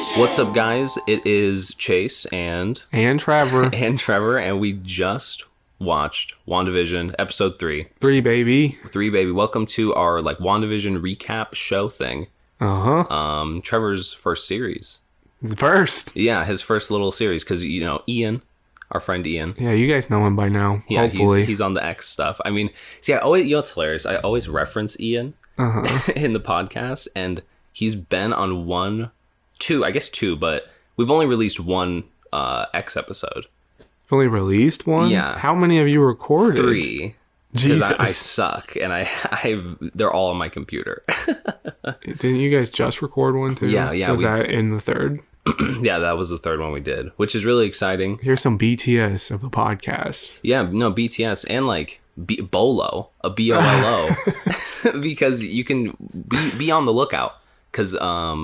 What's up, guys? It is Chase and Trevor. And we just watched WandaVision episode 3. 3, baby. 3, baby. Welcome to our WandaVision recap show thing. Trevor's first series. The first. Yeah, his first little series because Ian, our friend Ian. Yeah, you guys know him by now. Yeah, hopefully. He's on the X stuff. I mean, see, I always it's hilarious. I always reference Ian in the podcast, and he's been on two, but we've only released one X episode. Only released one? Yeah. How many have you recorded? 3. Jesus. I suck, and they're all on my computer. Didn't you guys just record one too? Yeah. So is that in the third? Yeah, that was the third one we did, which is really exciting. Here's some BTS of the podcast. Yeah, no, BTS and BOLO, a BOLO, because you can be on the lookout. Because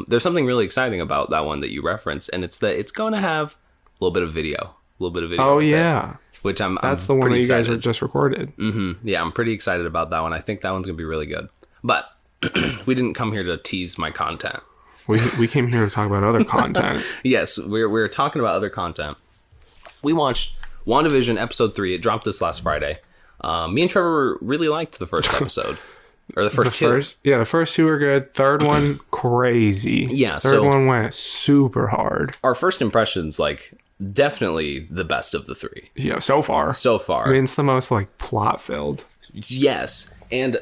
there's something really exciting about that one that you referenced, and it's that it's going to have a little bit of video. Oh, yeah. Which That's the one that you guys were just recorded. Mm-hmm. Yeah, I'm pretty excited about that one. I think that one's going to be really good. But we didn't come here to tease my content. We came here to talk about other content. Yes, we're talking about other content. We watched WandaVision episode 3. It dropped this last Friday. Me and Trevor really liked the first episode. Or the first two. The first two were good. Third one, crazy. Yeah, Third one went super hard. Our first impressions, definitely the best of the 3. Yeah, so far. I mean, it's the most, plot-filled. Yes. And,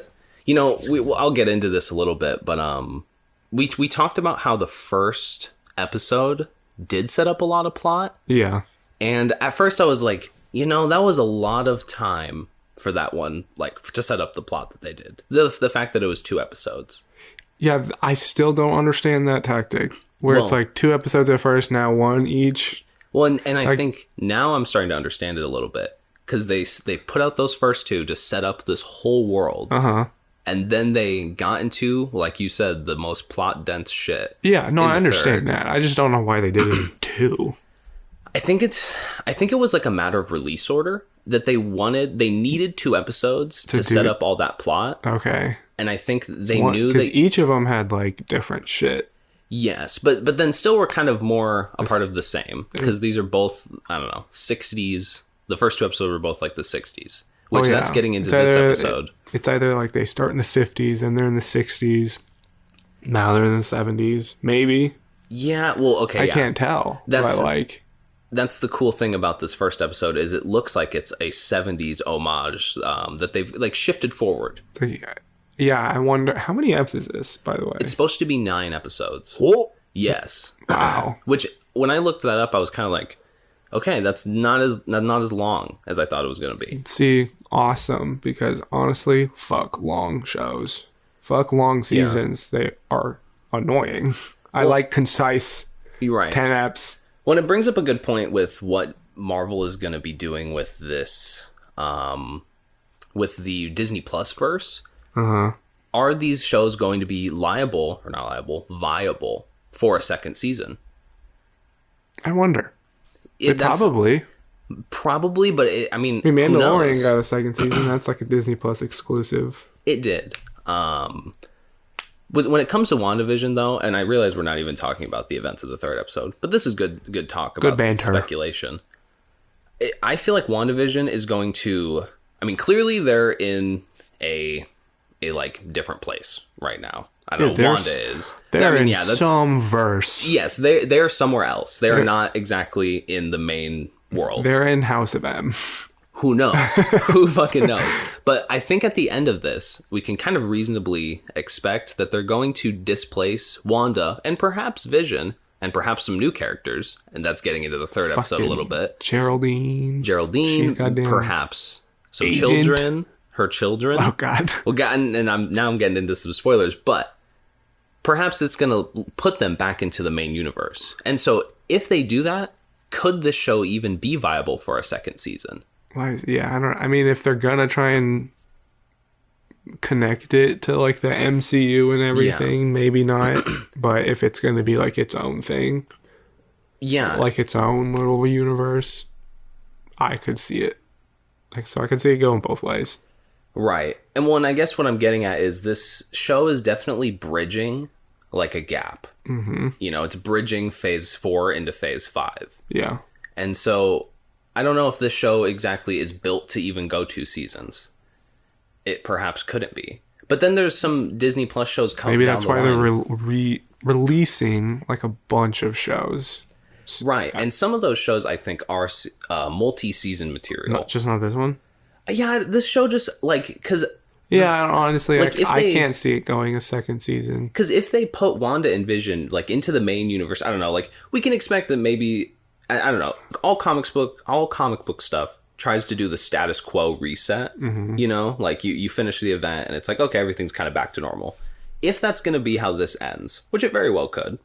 I'll get into this a little bit, but we talked about how the first episode did set up a lot of plot. Yeah. And at first I was like, that was a lot of time for that one, to set up the plot that they did. The fact that it was 2 episodes. Yeah, I still don't understand that tactic. Where it's 2 episodes at first, now 1 each. Well, and I think now I'm starting to understand it a little bit. Because they put out those first 2 to set up this whole world. And then they got into, like you said, the most plot-dense shit. Yeah, no, I understand that. I just don't know why they did it in 2. I think it was a matter of release order. That they needed 2 episodes to set up all that plot. Okay. And I think they knew because each of them had different shit. Yes, but then still we're kind of more a part of the same because these are both, I don't know, 60s. The first 2 episodes were both the 60s, which that's getting into this episode. It's either they start in the 50s and they're in the 60s. Now they're in the 70s, maybe. Yeah, well, okay. I can't tell. That's the cool thing about this first episode is it looks like it's a 70s homage that they've shifted forward. Yeah, I wonder how many episodes is this, by the way. It's supposed to be 9 episodes. Whoa. Yes. Wow. Which when I looked that up, I was kind of okay, that's not as long as I thought it was going to be. See, awesome, because honestly, fuck long shows. Fuck long seasons. Yeah. They are annoying. I like concise. You're right. 10 eps. Well, it brings up a good point with what Marvel is going to be doing with this, with the Disney Plus verse. Are these shows going to be viable for a second season? I wonder. Probably, but Mandalorian got a second season. That's a Disney Plus exclusive. It did. When it comes to WandaVision, though, and I realize we're not even talking about the events of the 3rd episode, but this is good talk about speculation. I feel like WandaVision is going to... I mean, clearly they're in a different place right now. I don't know. Wanda is. They're in some verse. Yes, they're somewhere else. They're not exactly in the main world. They're in House of M. Who knows? Who fucking knows? But I think at the end of this, we can kind of reasonably expect that they're going to displace Wanda and perhaps Vision and perhaps some new characters. And that's getting into the 3rd episode a little bit. Geraldine. Perhaps some children. Her children. Oh, God. Well, I'm getting into some spoilers, but perhaps it's going to put them back into the main universe. And so if they do that, could this show even be viable for a second season? If they're gonna try and connect it to the MCU and everything, maybe not. But if it's gonna be its own thing, its own little universe, I could see it. So I could see it going both ways. Right. And I guess what I'm getting at is this show is definitely bridging like a gap. Mm-hmm. You know, it's bridging phase 4 into phase 5. Yeah. And so I don't know if this show exactly is built to even go 2 seasons. It perhaps couldn't be. But then there's some Disney Plus shows coming. Maybe that's why they're releasing like a bunch of shows. Right. And some of those shows I think are multi-season material. Not this one? Yeah, this show just like, because... Yeah, honestly, like I can't see it going a second season. Because if they put Wanda and Vision like into the main universe, I don't know, like we can expect that maybe, I don't know, all comic book stuff tries to do the status quo reset. Mm-hmm. You know, like you finish the event and it's like, okay, everything's kind of back to normal. If that's going to be how this ends, which it very well could,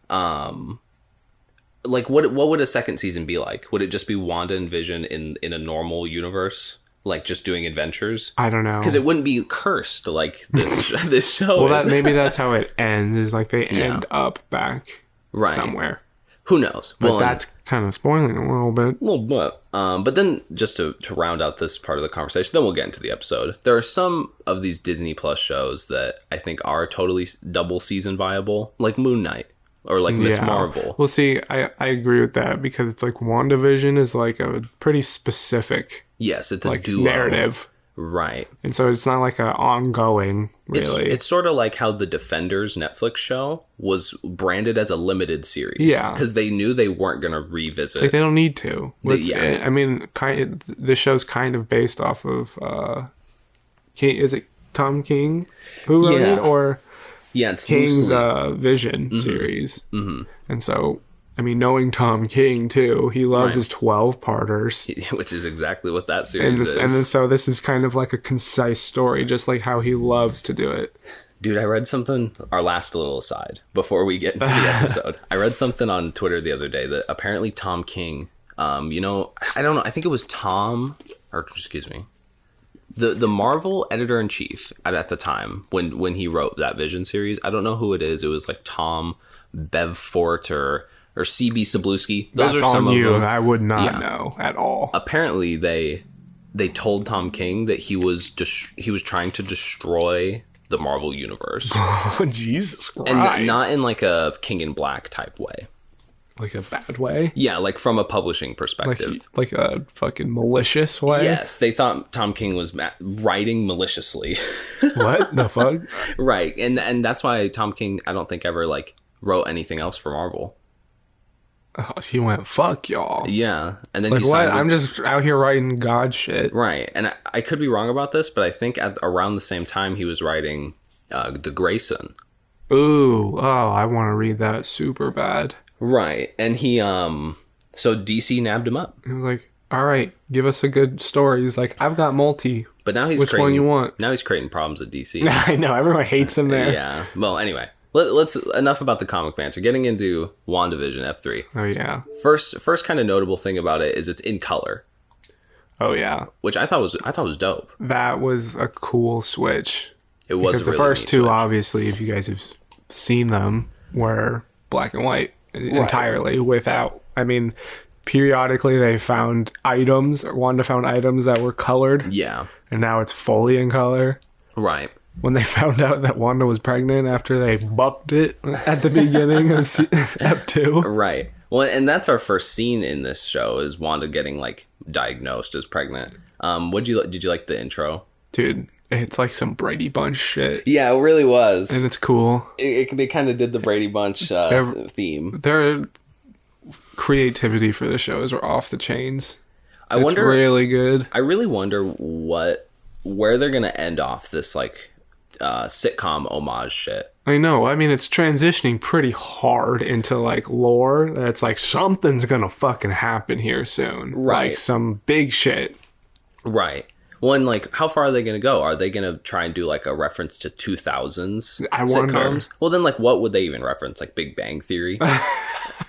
like what would a second season be like? Would it just be Wanda and Vision in a normal universe? Like just doing adventures? I don't know. Because it wouldn't be cursed like this this show well, maybe that's how it ends, is like they end up back somewhere. Who knows? But that's kind of spoiling a little bit. But then just to round out this part of the conversation, then we'll get into the episode. There are some of these Disney Plus shows that I think are totally double season viable, like Moon Knight. Or like Miss Marvel. Well, see, I agree with that because it's like WandaVision is like a pretty specific... Yes, it's like a duo. Narrative. Right. And so it's not like an ongoing, really. It's sort of like how the Defenders Netflix show was branded as a limited series. Yeah. Because they knew they weren't going to revisit. Like they don't need to. I mean, this show's kind of based off of... is it Tom King who wrote it? Or... Yeah, it's King's Vision series. Mm-hmm. And so, I mean, knowing Tom King, too, he loves his 12-parters. Which is exactly what that series is. And then so this is kind of like a concise story, just like how he loves to do it. Dude, I read something, our last little aside, before we get into the episode. I read something on Twitter the other day that apparently Tom King, you know, I don't know, I think it was The Marvel editor-in-chief at the time, when he wrote that Vision series, I don't know who it is. It was like Tom Bevfort or C.B. Cebulski. Those are some of them. I would not know at all. Apparently, they told Tom King that he was trying to destroy the Marvel universe. Oh, Jesus Christ. And not in like a King in Black type way. Like a bad way? Yeah, like from a publishing perspective. Like a fucking malicious way? Yes, they thought Tom King was writing maliciously. What the fuck? Right, and that's why Tom King, I don't think ever like wrote anything else for Marvel. Oh, he went, fuck y'all. Yeah, and then like, what? I'm just out here writing God shit. Right, and I could be wrong about this, but I think at around the same time he was writing The Grayson. Ooh, I want to read that super bad. Right, and he, so DC nabbed him up. He was like, all right, give us a good story. He's like, I've got multi. But now Which one you want? Now he's creating problems at DC. I know, everyone hates him there. Yeah, well, anyway, let's enough about the comic banter. Getting into WandaVision, Ep3. Oh, yeah. First kind of notable thing about it is it's in color. Oh, yeah. Which I thought was dope. That was a cool switch. It was because the first two, obviously, if you guys have seen them, were black and white. Entirely without, I mean, periodically they found items, Wanda found items that were colored. Yeah. And now it's fully in color. Right. When they found out that Wanda was pregnant after they bucked it at the beginning of Ep 2. Right. Well, and that's our first scene in this show is Wanda getting like diagnosed as pregnant. Did you like the intro? Dude, it's like some Brady Bunch shit. Yeah, it really was. And it's cool. They kind of did the Brady Bunch theme. Their creativity for the shows are off the chains. It's really good. I really wonder where they're going to end off this like sitcom homage shit. I know. I mean, it's transitioning pretty hard into like lore. That's like something's going to fucking happen here soon. Right. Like some big shit. Right. Well, and like, how far are they going to go? Are they going to try and do like a reference to 2000s sitcoms? Wonder. Well, then like, what would they even reference? Like Big Bang Theory?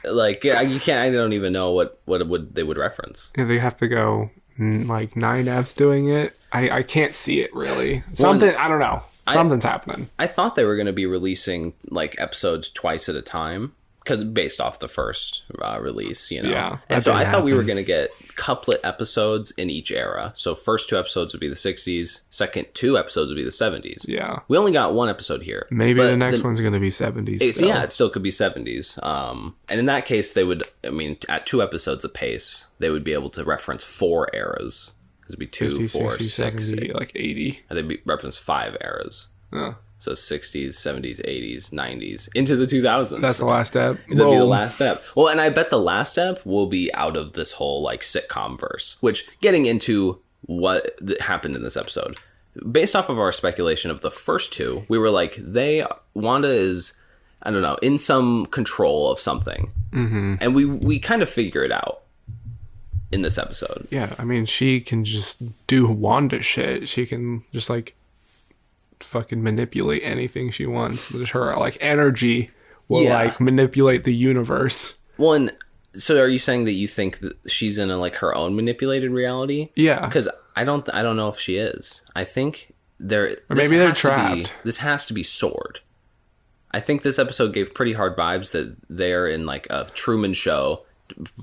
Like, you can't. I don't even know what they would reference. Yeah, they have to go like 9F's doing it. I can't see it really. Something I don't know. Something's happening. I thought they were going to be releasing like episodes twice at a time because based off the first release, you know. Yeah, and so I thought we were going to get couplet episodes in each era. So first 2 episodes would be the 60s, second 2 episodes would be the 70s. Yeah. We only got 1 episode here. Maybe the next one's going to be 70s. Yeah, it still could be 70s. And in that case, they would, I mean, at 2 episodes apace, they would be able to reference 4 eras. It'd be 2, 50, 4, 60, 6, 70, like 80. And they'd reference 5 eras. Oh. So 60s, 70s, 80s, 90s, into the 2000s. That's the last step. That'll be the last step. Well, and I bet the last step will be out of this whole like sitcom verse, which getting into what happened in this episode. Based off of our speculation of the first 2, we were like, Wanda is, I don't know, in some control of something. Mm-hmm. And we kind of figure it out in this episode. Yeah, I mean, she can just do Wanda shit. She can just like fucking manipulate anything she wants. Just her like energy will like manipulate the universe. Well, so are you saying that you think that she's in a like her own manipulated reality? Yeah, because I don't know if she is. I think or maybe they're trapped. This has to be S.W.O.R.D. I think this episode gave pretty hard vibes that they're in like a Truman Show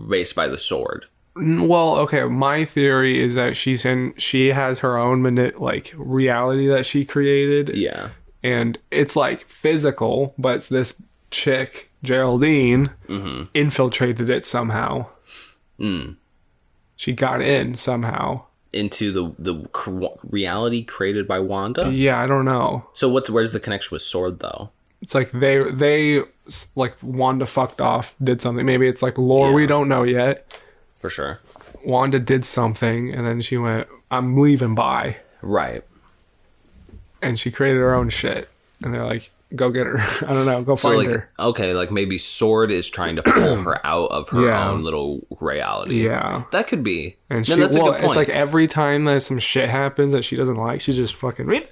based by the S.W.O.R.D. Well, okay, my theory is that she has her own like reality that she created. Yeah. And it's like physical, but it's this chick, Geraldine, infiltrated it somehow. Mm. She got in somehow. Into the reality created by Wanda? Yeah, I don't know. So where's the connection with S.W.O.R.D. though? It's like they like Wanda fucked off, did something. Maybe it's like lore we don't know yet. For sure. Wanda did something, and then she went, I'm leaving by. Right. And she created her own shit. And they're like, go get her. I don't know, go find her. Okay, like maybe S.W.O.R.D. is trying to pull her out of her own little reality. Yeah. That could be. And that's a good point. It's like every time that some shit happens that she doesn't like, she's just fucking...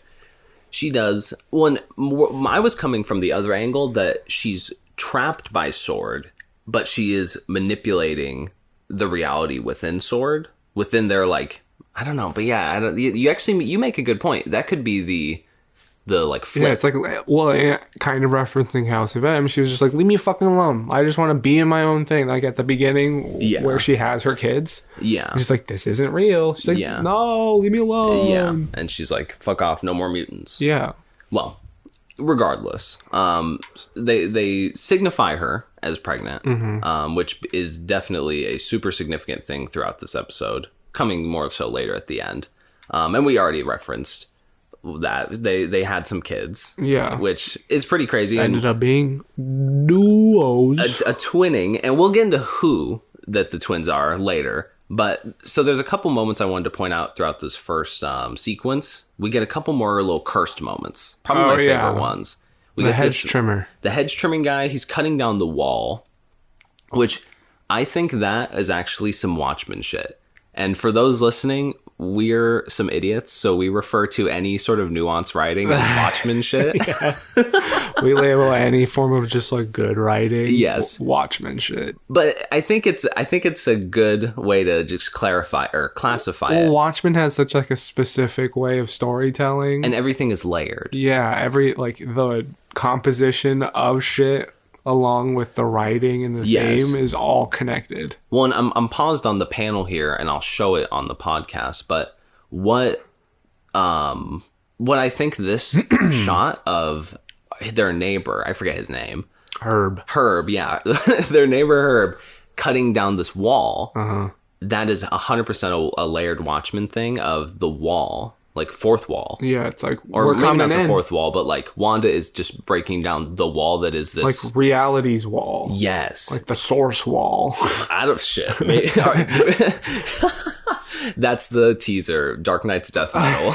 She does. I was coming from the other angle that she's trapped by S.W.O.R.D., but she is manipulating the reality within S.W.O.R.D., within their like, I don't know, but yeah, you make a good point. That could be the like flip. Yeah, it's like, well, kind of referencing House of M. She was just like, leave me fucking alone. I just want to be in my own thing. Like at the beginning where she has her kids. Yeah. She's like, this isn't real. She's like, no, leave me alone. Yeah. And she's like, fuck off, no more mutants. Yeah. Well, regardless, they signify her as pregnant, which is definitely a super significant thing throughout this episode, coming more so later at the end. And we already referenced that they had some kids, which is pretty crazy. Ended up being duos, a twinning, and we'll get into who that the twins are later. But so there's a couple moments I wanted to point out throughout this first sequence. We get a couple more little cursed moments, probably my favorite ones. We get hedge trimmer, the hedge trimming guy. He's cutting down the wall, which I think that is actually some Watchmen shit. And for those listening, we're some idiots, so we refer to any sort of nuanced writing as Watchmen shit. We label any form of just like good writing, Watchmen shit. But I think it's a good way to just clarify or classify it. Watchmen has such like a specific way of storytelling, and everything is layered. Yeah, every like the composition of shit along with the writing and the theme is all connected. Well, and I'm paused on the panel here, and I'll show it on the podcast. But what I think this shot of their neighbor, I forget his name, Herb, yeah, their neighbor Herb cutting down this wall. That is 100% a layered Watchmen thing of the wall. Like fourth wall. Yeah, it's like or maybe not the fourth wall, but like Wanda is just breaking down the wall that is this like reality's wall. Yes, like the source wall. Out of shit. That's the teaser. Dark Knight's Death Metal.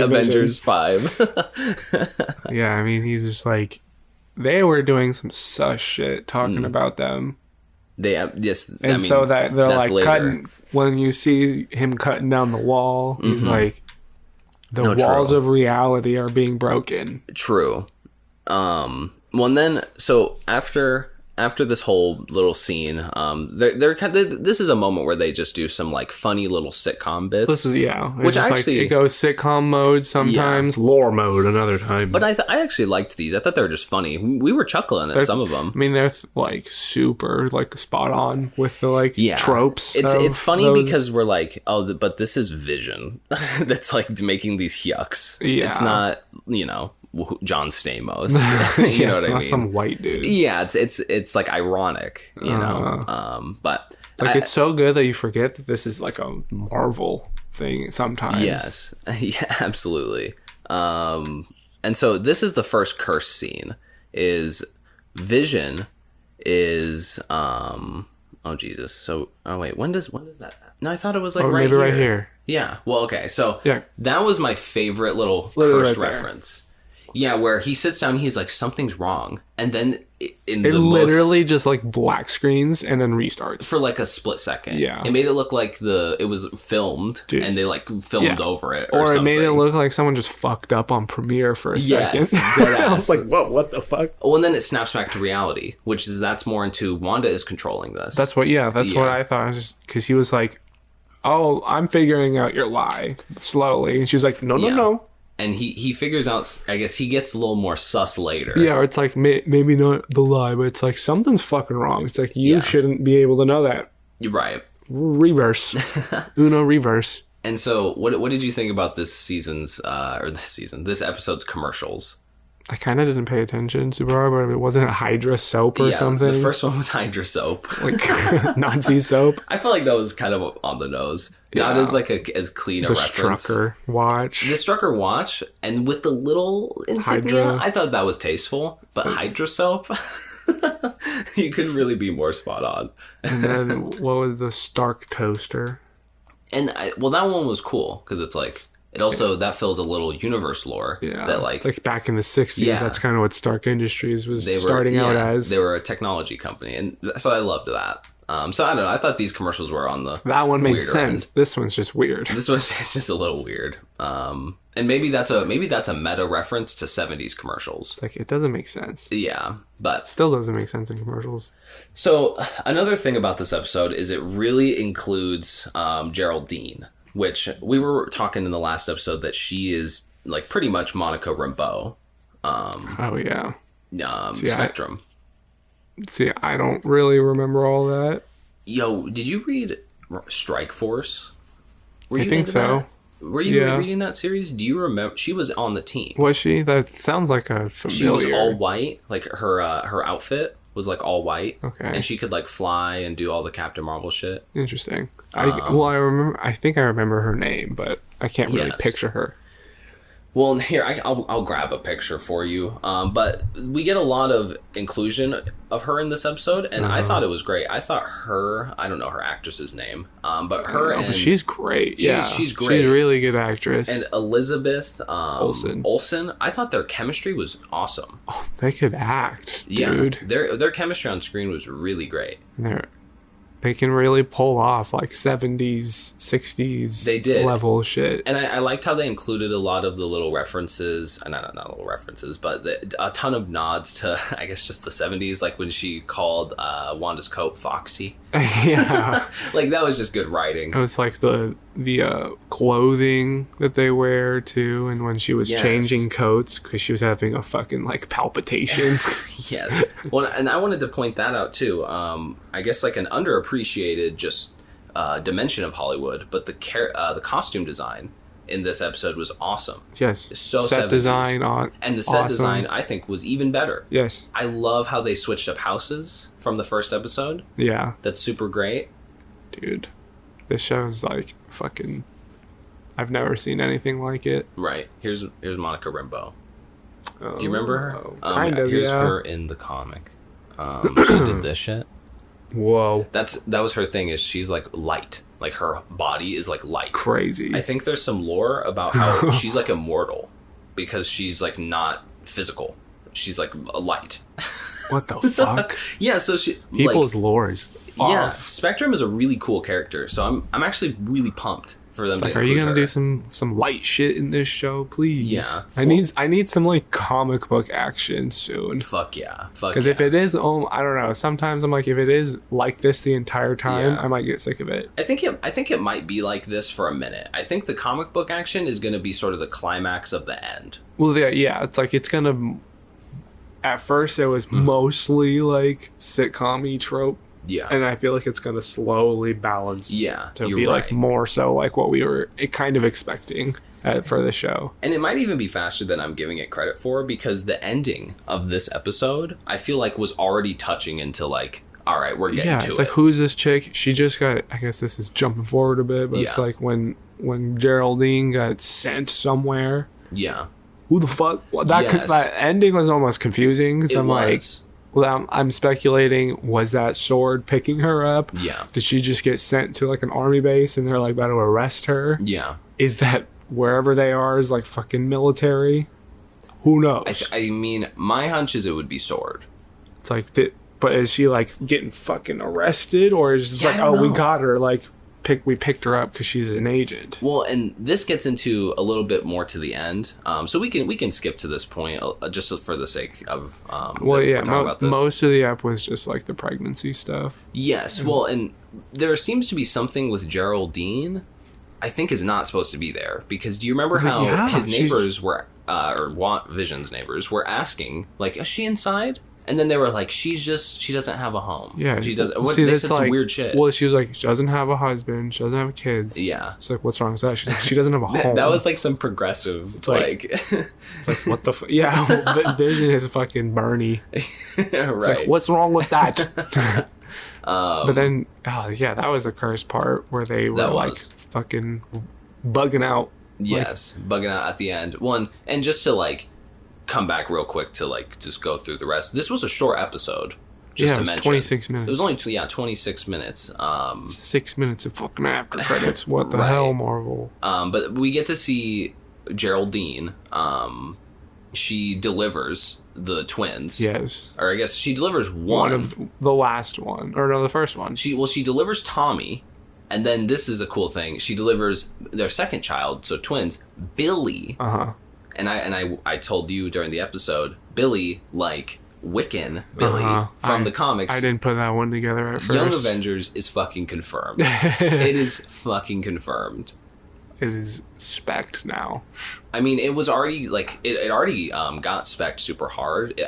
Avengers 5. Yeah, I mean he's just like they were doing some sus shit talking about them. They yes, and I mean, so that they're like later. Cutting when you see him cutting down the wall. He's like. The walls of reality are being broken. True. Well, and then, so after after this whole little scene, they're kind of, this is a moment where they just do some like funny little sitcom bits. This is which actually like, it goes sitcom mode sometimes, lore mode another time. But I actually liked these. I thought they were just funny. We were chuckling at some of them. I mean, they're like super like spot on with the like tropes. It's funny because we're like, but this is Vision that's like making these yucks. Yeah. It's not, you know, John Stamos. You know what I mean? It's not some white dude. Yeah, it's like ironic, you know. But like it's so good that you forget that this is like a Marvel thing sometimes. Yes. Yeah, absolutely. And so this is the first curse scene. Is Vision is oh Jesus. So wait, when does that? No, I thought it was like right maybe here. Right here. Yeah. Well, okay. So that was my favorite little cursed reference. Yeah, where he sits down, he's like, something's wrong. And then it literally just like black screens and then restarts. For like a split second. Yeah. It made it look like it was filmed and they like filmed over it. Or it something. made it look like someone just fucked up on Premiere for a second. Dead ass. I was like, what the fuck? Well, and then it snaps back to reality, which is that's more into Wanda is controlling this. That's what I thought. Because he was like, oh, I'm figuring out your lie slowly. And she was like, no. And he figures out, I guess he gets a little more sus later. Yeah, or it's like, maybe not the lie, but it's like, something's fucking wrong. It's like, you shouldn't be able to know that. You're right. Reverse. Uno reverse. And so, what did you think about this episode's commercials? I kind of didn't pay attention super hard, but it wasn't Hydra soap or something. The first one was Hydra soap. Like Nazi soap. I felt like that was kind of on the nose. Not as like as clean a reference. The Strucker watch. The Strucker watch, and with the little insignia, Hydra. I thought that was tasteful. But Hydra soap, you couldn't really be more spot on. And then what was the Stark toaster? And that one was cool because it's like. It also, that fills a little universe lore. Yeah. That like back in the 60s, that's kind of what Stark Industries was starting out as. They were a technology company. And so I loved that. So I don't know. I thought these commercials were on the that one makes sense. End. This one's just weird. This one's just a little weird. And maybe that's a meta reference to 70's commercials. Like, it doesn't make sense. Yeah, but... Still doesn't make sense in commercials. So another thing about this episode is it really includes Geraldine. Which we were talking in the last episode that she is like pretty much Monica Rambeau. Spectrum. I don't really remember all that. Yo, did you read Strike Force? I think so. Were you reading that series? Do you remember? She was on the team. Was she? That sounds like a familiar. She was all white. Like her outfit was like all white. Okay. And she could like fly and do all the Captain Marvel shit. Interesting. I remember. I think I remember her name, but I can't really picture her. Well, here I'll grab a picture for you. But we get a lot of inclusion of her in this episode, and I thought it was great. I thought I don't know her actress's name, but but she's great. She's great. She's a really good actress. And Elizabeth Olsen. I thought their chemistry was awesome. Oh, they could act, dude. Yeah, their chemistry on screen was really great. They can really pull off like 70s, 60s level shit. And I liked how they included a lot of the little references, not little references, but a ton of nods to, I guess, just the 70s, like when she called Wanda's coat Foxy. Yeah. Like, that was just good writing. It was like the clothing that they wear, too, and when she was changing coats because she was having a fucking, like, palpitation. Yes. Well, and I wanted to point that out, too. I guess, like, an underappreciated just dimension of Hollywood, but the costume design in this episode was awesome. Yes. So set 70s. Design and the set design, I think, was even better. Yes. I love how they switched up houses from the first episode. Yeah. That's super great. Dude, this show's like fucking... I've never seen anything like it. Right. Here's Monica Rambeau. Do you remember her? Kind of, Here's her in the comic. She did this shit. Whoa. That was her thing, is she's like light. Like her body is like light. Crazy. I think there's some lore about how she's like immortal because she's like not physical. She's like a light. What the fuck? Yeah, so people's lore is off. Yeah, Spectrum is a really cool character, so I'm actually really pumped for them. Like, are you gonna do some light shit in this show, please? Yeah, I need some like comic book action soon. Fuck yeah, because if it is, I don't know. Sometimes I'm like, if it is like this the entire time, I might get sick of it. I think it might be like this for a minute. I think the comic book action is gonna be sort of the climax of the end. Well, yeah, it's like it's gonna. At first, it was mostly like sitcom-y trope. Yeah. And I feel like it's going to slowly balance to be like more so like what we were kind of expecting for the show. And it might even be faster than I'm giving it credit for, because the ending of this episode, I feel like was already touching into like, all right, we're getting to it. It's like, who's this chick? She just got, I guess this is jumping forward a bit, but it's like when Geraldine got sent somewhere. Yeah. Who the fuck? That ending was almost confusing because I'm like, well, I'm speculating, was that S.W.O.R.D picking her up? Yeah. Did she just get sent to like an army base and they're like about to arrest her? Yeah. Is that wherever they are is like fucking military? Who knows? I mean, my hunch is it would be S.W.O.R.D. It's like, but is she like getting fucking arrested, or is it just like, oh, we got her, like we picked her up because she's an agent? Well, and this gets into a little bit more to the end, so we can skip to this point just for the sake of most of the app was just like the pregnancy stuff. Yes, well, and there seems to be something with Geraldine I think is not supposed to be there, because do you remember how his neighbors were or WandaVision's neighbors were asking, like, is she inside? And then they were like, she doesn't have a home. Yeah. She doesn't. They said some weird shit. Well, she was like, she doesn't have a husband. She doesn't have kids. Yeah. It's like, what's wrong with that? She's like, she doesn't have a home. That was like some progressive, it's like what the yeah, Vision is fucking Bernie. Right. It's like, what's wrong with that? But then, that was the cursed part where they were like fucking bugging out. Yes, bugging out at the end. One, and just to like come back real quick to like just go through the rest. This was a short episode. Just to mention, 26 minutes. It was only 26 minutes. 6 minutes of fucking after credits. What the hell, Marvel? But we get to see Geraldine. She delivers the twins. Yes. Or I guess she delivers one of the last one, or no, the first one. She delivers Tommy, and then this is a cool thing. She delivers their second child, so twins, Billy. And I told you during the episode, Billy, like Wiccan Billy from the comics. I didn't put that one together at first. Young Avengers is fucking confirmed. It is fucking confirmed. It is spec'd now. I mean, it was already like it already got spec'd super hard.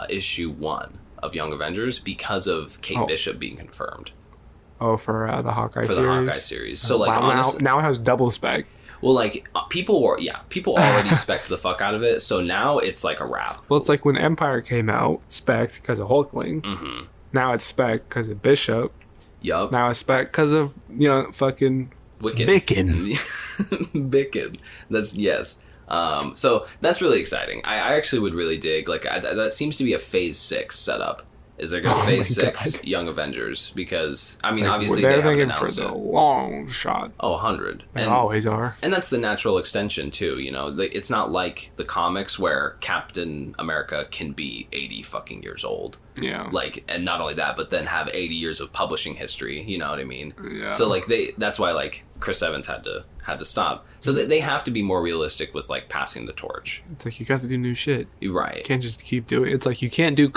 Issue 1 of Young Avengers because of Kate Bishop being confirmed. Oh, for the Hawkeye series. For the Hawkeye series. So like, honestly, now it has double spec. Well, like, people already spec'd the fuck out of it, so now it's like a wrap. Well, it's like when Empire came out, spec'd because of Hulkling. Mm-hmm. Now it's spec'd because of Bishop. Yup. Now it's spec'd because of, fucking Wiccan. Bicken. That's, yes. So that's really exciting. I actually would really dig, like, that seems to be a Phase 6 setup. Is there going to Phase 6 Young Avengers? Because, I mean, obviously they're they haven't thinking announced for the it. long shot. Oh, 100. They always are. And that's the natural extension, too, It's not like the comics where Captain America can be 80 fucking years old. Yeah. Like, and not only that, but then have 80 years of publishing history, you know what I mean? Yeah. So, like, that's why, like, Chris Evans had to stop. So they have to be more realistic with, like, passing the torch. It's like, you got to do new shit. You're right. You can't just keep doing it. It's like, you can't do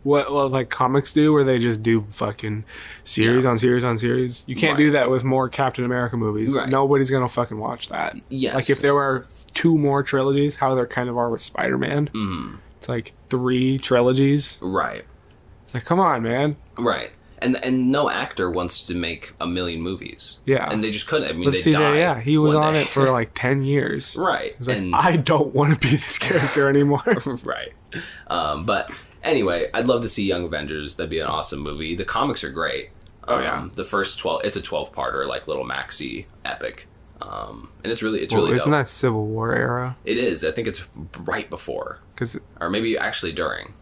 what like comics do, where they just do fucking series on series on series. You can't do that with more Captain America movies. Right. Nobody's gonna fucking watch that. Yes. Like, if there were 2 more trilogies, how there kind of are with Spider-Man. Mm-hmm. It's like 3 trilogies. Right. It's like, come on, man. Right. And no actor wants to make a million movies. Yeah. And they just couldn't. I mean, they died. Yeah, he was on it for like 10 years. Right. He's like, I don't want to be this character anymore. Right. But anyway, I'd love to see Young Avengers. That'd be an awesome movie. The comics are great. The first 12, it's a 12-parter, like little maxi epic. And it's really dope. Isn't that Civil War era? It is. I think it's right before. Or maybe actually during.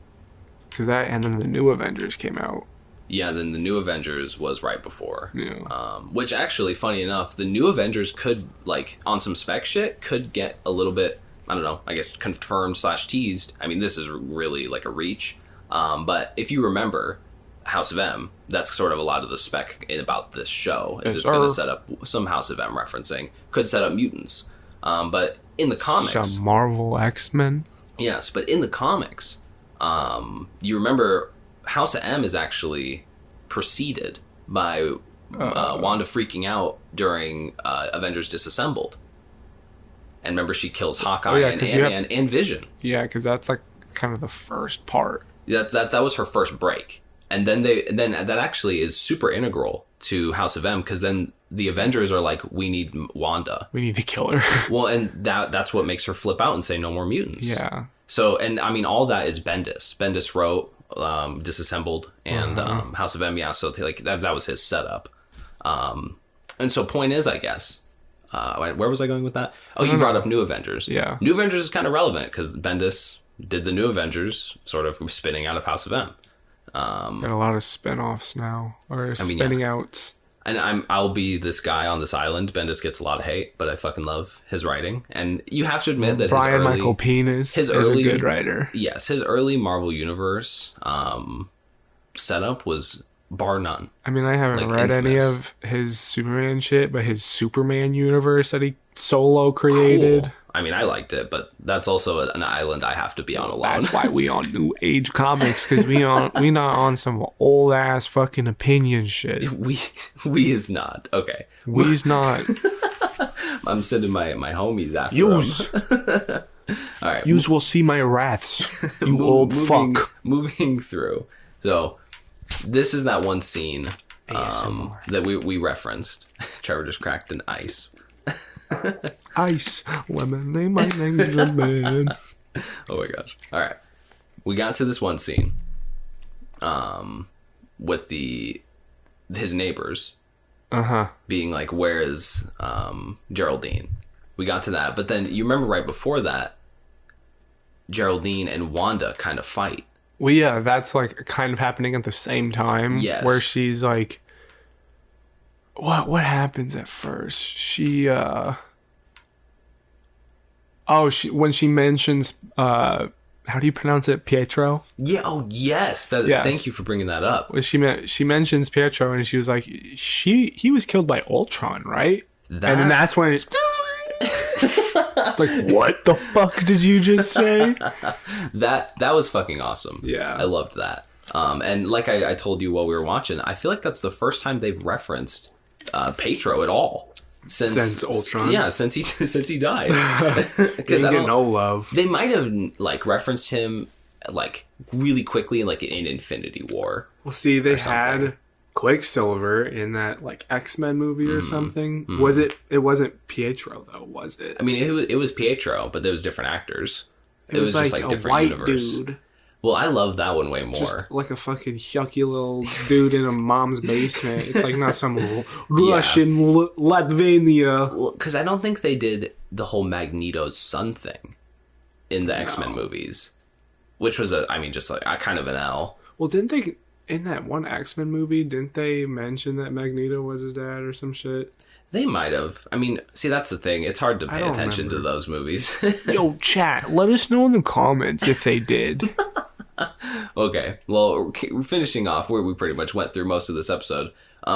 Because that, and then the new Avengers came out. Yeah, then the new Avengers was right before. Yeah. Which actually, funny enough, the new Avengers could, like, on some spec shit, could get a little bit, I don't know, I guess confirmed / teased. I mean, this is really like a reach. But if you remember House of M. That's sort of a lot of the spec about this show. Is it's going to set up some House of M referencing. Could set up mutants. But in the comics... Some Marvel X-Men? Yes, but in the comics, you remember House of M is actually preceded by Wanda freaking out during Avengers Disassembled. And remember, she kills Hawkeye and Ant-Man and Vision. Yeah, because that's like kind of the first part. That was her first break. And then that actually is super integral to House of M, because then the Avengers are like, we need Wanda. We need to kill her. Well, and that's what makes her flip out and say no more mutants. Yeah. So, and I mean, all that is Bendis. Bendis wrote Disassembled and House of M. Yeah, so that was his setup. And so point is, I guess, where was I going with that? Oh, you brought up New Avengers. Yeah. New Avengers is kind of relevant because Bendis did the New Avengers sort of spinning out of House of M. Got a lot of spin-offs now, or spinning outs. And I'll be this guy on this island. Bendis gets a lot of hate, but I fucking love his writing. And you have to admit that Brian Michael Penis is a good writer. Yes, his early Marvel Universe setup was bar none. I mean, I haven't read any of his Superman shit, but his Superman universe that he solo created. Cool. I mean, I liked it, but that's also an island I have to be on alone. That's why we on New Age Comics, because we not on some old ass fucking opinion shit. We is not. Okay. We's not. I'm sending my homies after Yous. All right. Yous will see my wraths, you old fuck. Moving through. So, this is that one scene that we referenced. Trevor just cracked an ice. Ice lemonade, my name's Lemon. Oh my gosh. All right. We got to this one scene with his neighbors being like, where is Geraldine? We got to that. But then you remember right before that, Geraldine and Wanda kind of fight. Well, yeah, that's like kind of happening at the same time. Yes. Where she's like, what happens at first? She when she mentions how do you pronounce it, Pietro? Yeah. Oh yes. Thank you for bringing that up. She mentions Pietro, and she was like, he was killed by Ultron, right? And then that's when it's like, what the fuck did you just say? That was fucking awesome. Yeah, I loved that. And like I told you while we were watching, I feel like that's the first time they've referenced Pietro at all since Ultron. Yeah, since he died. Because I don't no love. They might have like referenced him like really quickly, like in Infinity War. Well, see, they had Quicksilver in that like X-Men movie or something. Was it? It wasn't Pietro though, was it? I mean, it was Pietro, but there was different actors. It was just like a different white universe. Dude. Well, I love that one way more. Just like a fucking yucky little dude in a mom's basement. It's like not some Russian Latvania. Well, because I don't think they did the whole Magneto's son thing in the X-Men movies, which was just like a kind of an L. Well, didn't they, in that one X-Men movie, didn't they mention that Magneto was his dad or some shit? They might have. I mean, see, that's the thing. It's hard to pay attention to those movies. Yo, chat, let us know in the comments if they did. Okay, well, we're finishing off where we pretty much went through most of this episode.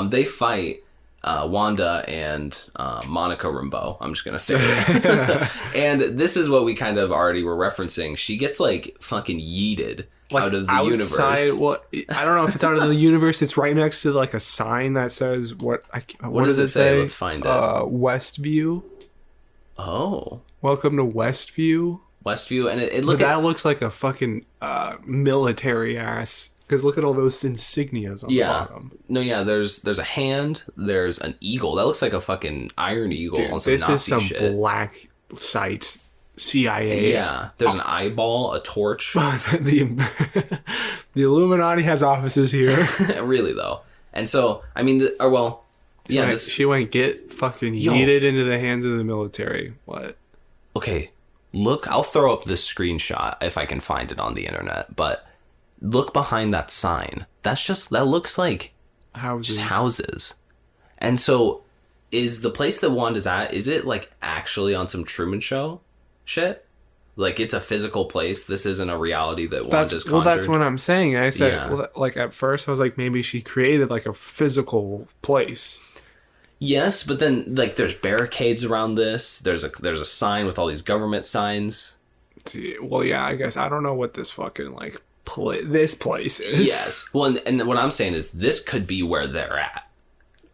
They fight Wanda and Monica Rambeau. I'm just going to say it. And this is what we kind of already were referencing. She gets, like, fucking yeeted out of the universe. Well, I don't know if it's out of the universe. It's right next to, like, a sign that says, what does it say? Let's find it. Westview. Oh. Welcome to Westview. Westview, and that looks like a fucking military ass. Because look at all those insignias on the bottom. No, yeah, there's a hand, there's an eagle. That looks like a fucking iron eagle on some Nazi shit. This is some black site CIA. Yeah, there's an eyeball, a torch. The Illuminati has offices here. Really, though. And so, I mean, she went get fucking yeeted into the hands of the military. What? Okay. Look, I'll throw up this screenshot if I can find it on the internet, but look behind that sign. That looks like houses. And so, is the place that Wanda's at, is it like actually on some Truman Show shit? Like, it's a physical place. This isn't a reality that Wanda's conjured. Well, that's what I'm saying. I said, well, like, at first I was like, maybe she created, like, a physical place. Yes, but then, like, there's barricades around this. There's a sign with all these government signs. Well, yeah, I guess I don't know what this fucking, like, this place is. Yes. Well, and what I'm saying is this could be where they're at.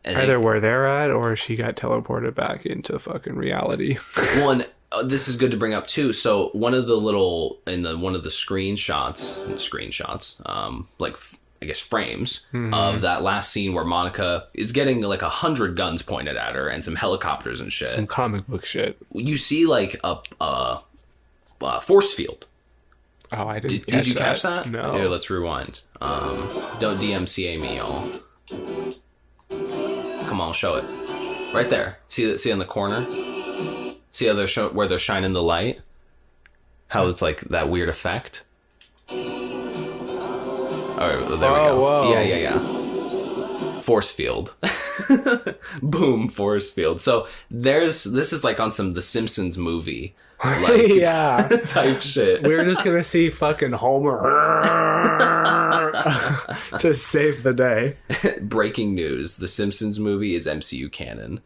And either where they're at or she got teleported back into fucking reality. Well, this is good to bring up too. So one of the one of the screenshots, like I guess frames of that last scene where Monica is getting like 100 guns pointed at her and some helicopters and shit. Some comic book shit. You see like a force field. Oh, I didn't. Did you catch that? No. Here, let's rewind. Don't DMCA me, y'all. Come on, show it. Right there. See in the corner? See how where they're shining the light? How it's like that weird effect? All right, there we go. Whoa. Yeah. Force field. Boom, force field. So this is like on some The Simpsons movie. Like, type shit. We're just gonna see fucking Homer to save the day. Breaking news: The Simpsons movie is MCU canon.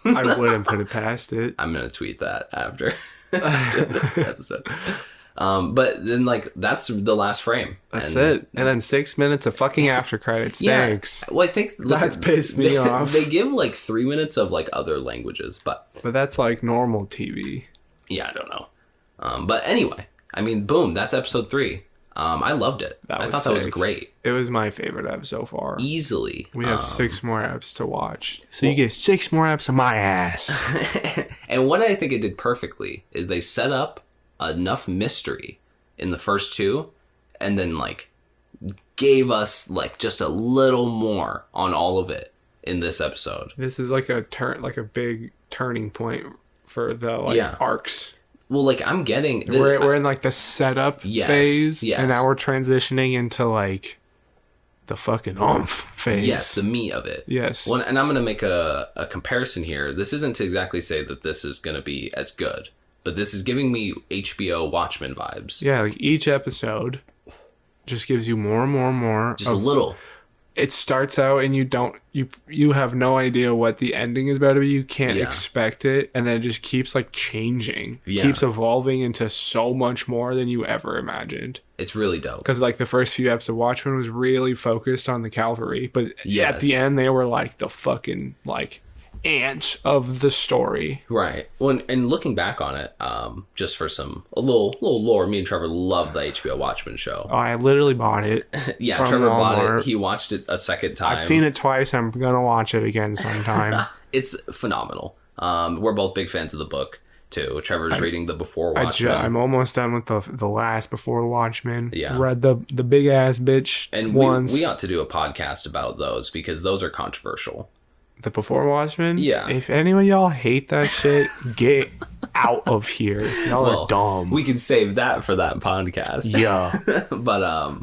I wouldn't put it past it. I'm gonna tweet that after the episode. But then, like, that's the last frame. That's it. And then 6 minutes of fucking after credits. Yeah. Thanks. Well, I think that's pissed me off. They give like 3 minutes of like other languages, but that's like normal TV. Yeah, I don't know. But anyway, I mean, boom, that's episode 3. I loved it. I thought that was great. It was my favorite episode so far. Easily. We have 6 more eps to watch. So you get 6 more eps of my ass. And what I think it did perfectly is they set up enough mystery in the first 2 and then like gave us like just a little more on all of it in this episode. This is like a big turning point for the arcs. Well, like I'm getting we're in like the setup phase, and now we're transitioning into like the fucking phase. Yes, the meat of it. Yes. Well, and I'm gonna make a comparison here. This isn't to exactly say that this is gonna be as good, but this is giving me HBO Watchmen vibes. Yeah, like each episode just gives you more and more and more. Just a little. It starts out and you have no idea what the ending is about to be. You can't expect it, and then it just keeps like changing. Keeps evolving into so much more than you ever imagined. It's really dope. Because like the first few episodes of Watchmen was really focused on the cavalry, but at the end they were like the fucking like ants of the story. Right. Well, and looking back on it, just for a little lore, me and Trevor loved the HBO Watchmen show. Oh, I literally bought it. Yeah, Trevor bought it. He watched it a second time. I've seen it twice. I'm gonna watch it again sometime. It's phenomenal. We're both big fans of the book too. Trevor's reading the Before Watchmen. I'm almost done with the last Before Watchmen. Yeah. Read the big ass bitch and once. We ought to do a podcast about those because those are controversial. The Before Watchmen? Yeah. If any of y'all hate that shit, get out of here. Y'all are dumb. We can save that for that podcast. Yeah. But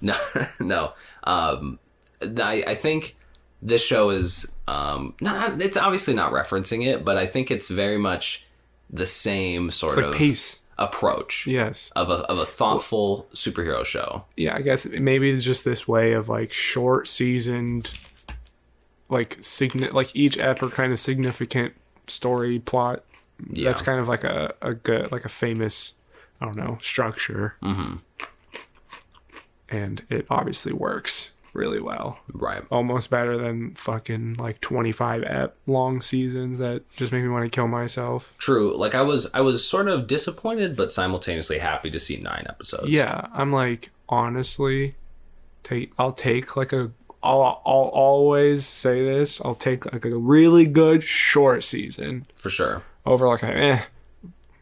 no. I think this show is it's obviously not referencing it, but I think it's very much the same sort of pace approach. Yes. Of a thoughtful superhero show. Yeah, I guess maybe it's just this way of like short seasoned like each ep are kind of significant story plot. Yeah. That's kind of like a good like a famous, I don't know, structure. Mm-hmm. And it obviously works really well. Right. Almost better than fucking like 25 ep long seasons that just make me want to kill myself. True. Like I was sort of disappointed but simultaneously happy to see 9 episodes. Yeah, I'm like honestly I'll take like I'll always say this. I'll take like a really good short season. For sure. Over like a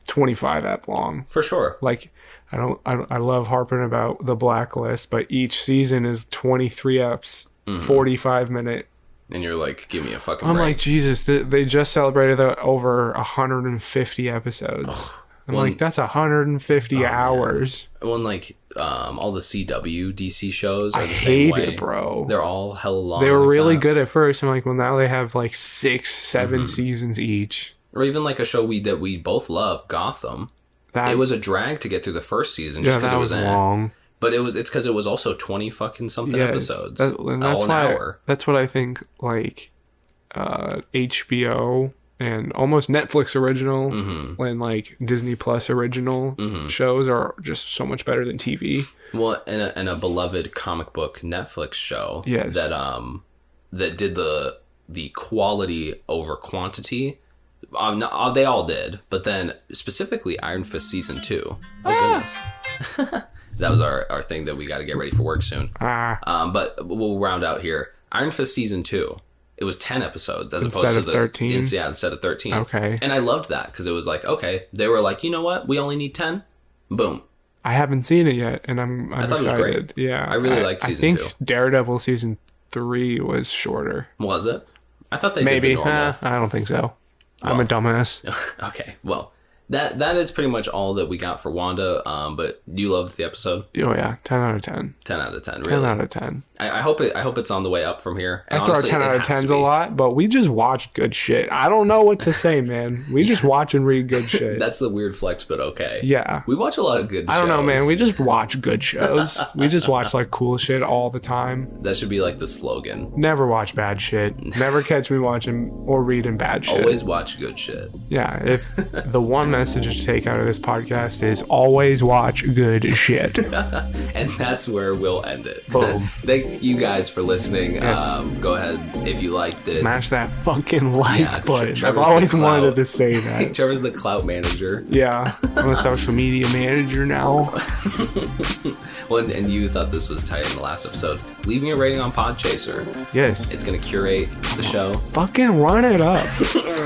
25 ep long. For sure. Like I love harping about the Blacklist, but each season is 23 eps, 45 minute. And you're like, give me a fucking break. I'm like, break. Jesus, they just celebrated over 150 episodes. I'm like, that's 150 hours. When like all the CW DC shows are the I same way. hate it, bro. They're all hella long. They were really good at first. I'm like, well, now they have like 6, 7 seasons each. Or even like a show that we both love, Gotham. It was a drag to get through the first season just because it was long. But it's because it was also 20 fucking something episodes. That's all an hour. That's what I think, like, HBO and almost Netflix original and, like, Disney Plus original shows are just so much better than TV. Well, and a beloved comic book Netflix show that did the quality over quantity. They all did, but then specifically Iron Fist season 2. Oh goodness. That was our thing that we got to get ready for work soon. But we'll round out here. Iron Fist season 2. It was 10 episodes instead of 13. Instead of 13. Okay. And I loved that because it was like, okay, they were like, you know what? We only need 10. Boom. I haven't seen it yet, and I'm I thought excited. It was great. Yeah, I really liked season 2. I think Daredevil season 3 was shorter. Was it? I thought they maybe. did the normal. I don't think so. Well, I'm a dumbass. Okay, well, that is pretty much all that we got for Wanda. But you loved the episode. Oh yeah, 10 out of 10. 10 out of 10. Really. 10 out of 10. I hope it's on the way up from here. And I throw 10 out of 10s a lot, but we just watch good shit. I don't know what to say, man. We just watch and read good shit. That's the weird flex, but okay. Yeah. We watch a lot of good shows. I don't know, man. We just watch good shows. We just watch like cool shit all the time. That should be like the slogan. Never watch bad shit. Never catch me watching or reading bad shit. Always watch good shit. Yeah. If the one message to take out of this podcast is always watch good shit. And that's where we'll end it. Boom. Thank you guys for listening. Yes. Go ahead if you liked it. Smash that fucking like button. I've always wanted to say that. Trevor's the clout manager. Yeah. I'm a social media manager now. Well, and you thought this was tight in the last episode. Leave me a rating on Podchaser. Yes. It's going to curate the show. Fucking run it up.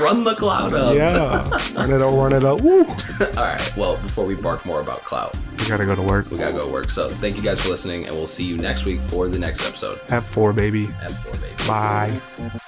Run the clout up. Yeah. Run it up. Woo. All right. Well, before we bark more about clout, we gotta go to work. So thank you guys for listening, and we'll see you next week for the next episode. F4, baby. F4, baby. Bye.